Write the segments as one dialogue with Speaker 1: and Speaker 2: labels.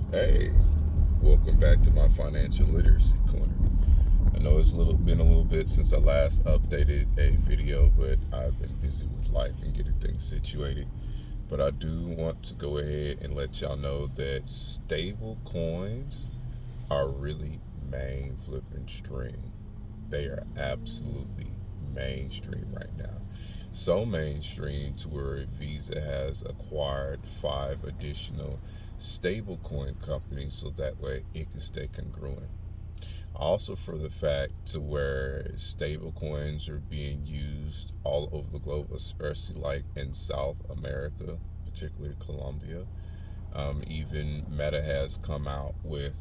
Speaker 1: Hey, welcome back to my financial literacy corner. I know it's been a little bit since I last updated a video, but I've been busy with life and getting things situated. But I do want to go ahead and let y'all know that stable coins are really main flipping stream. They are absolutely mainstream right now. So mainstream to where Visa has acquired 5 additional stablecoin companies so that way it can stay congruent. Also, for the fact to where stablecoins are being used all over the globe, especially like in South America, particularly Colombia. Even Meta has come out with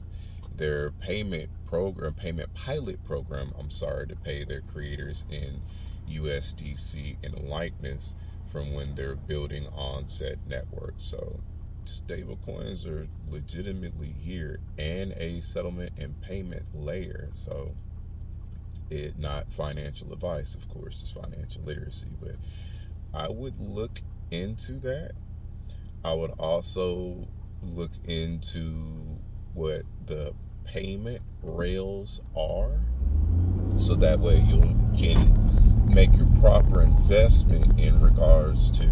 Speaker 1: their payment pilot program, to pay their creators in USDC and likeness from when they're building on said network. So stablecoins are legitimately here and a settlement and payment layer. So it not financial advice, of course, it's financial literacy, but I would look into that. I would also look into what the payment rails are, so that way you can make your proper investment in regards to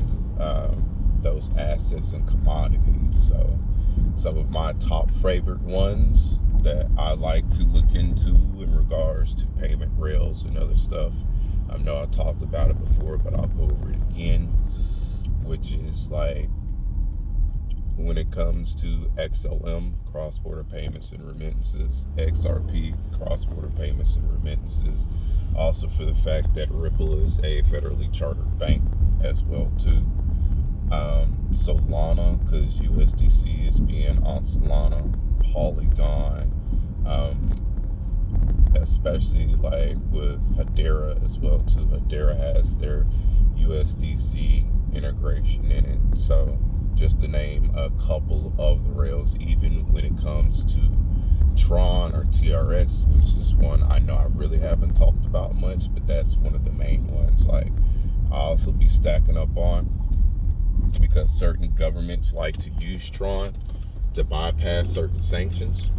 Speaker 1: those assets and commodities. So some of my top favorite ones that I like to look into in regards to payment rails and other stuff. I know I talked about it before, but I'll go over it again, which is like when it comes to XLM, cross-border payments and remittances, XRP, cross-border payments and remittances. Also for the fact that Ripple is a federally chartered bank as well too. Solana, because USDC is being on Solana. Polygon, especially like with Hedera as well too. Hedera has their USDC integration in it. So just to name a couple of the rails, even when it comes to Tron or TRX, which is one I know I really haven't talked about much, but that's one of the main ones. Like I also be stacking up on, because certain governments like to use Tron to bypass certain sanctions.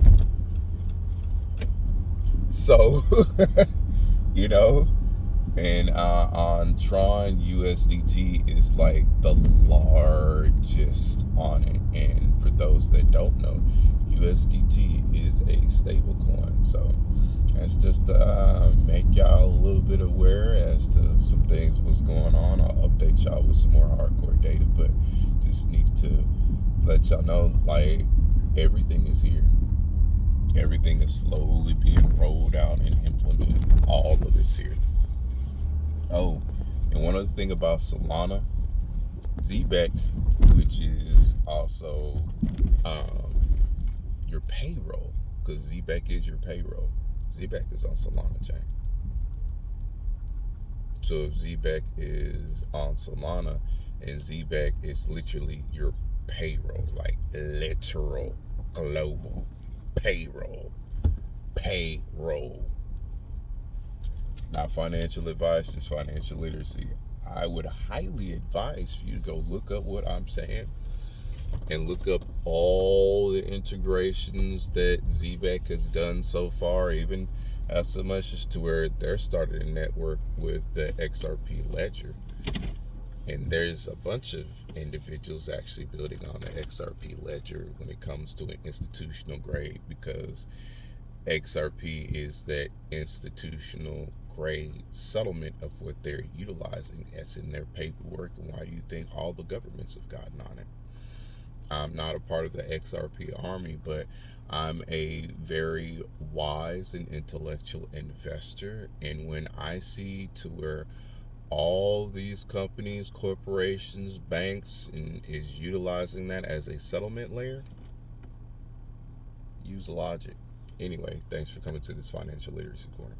Speaker 1: So, you know, and on Tron, USDT is like the largest on it. And for those that don't know, USDT is a stable coin. So that's just to make y'all a little bit aware as to some things what's going on. I'll update y'all with some more hardcore data, but just need to let y'all know, like, everything is here. Everything is slowly being rolled out and implemented. All of it's here. Oh, and one other thing about Solana, ZEBEC, which is also your payroll, because ZEBEC is your payroll. ZEBEC is on Solana chain. So if ZEBEC is on Solana, and ZEBEC is literally your payroll, like literal global payroll. Not financial advice, just financial literacy. I would highly advise for you to go look up what I'm saying and look up all the integrations that ZEBEC has done so far, even as so much as to where they're starting a network with the XRP ledger. And there's a bunch of individuals actually building on the XRP ledger when it comes to an institutional grade, because XRP is that institutional grade settlement of what they're utilizing as in their paperwork. And why do you think all the governments have gotten on it? I'm not a part of the XRP army, but I'm a very wise and intellectual investor. And when I see to where all these companies, corporations, banks, and is utilizing that as a settlement layer, use logic. Anyway, thanks for coming to this financial literacy corner.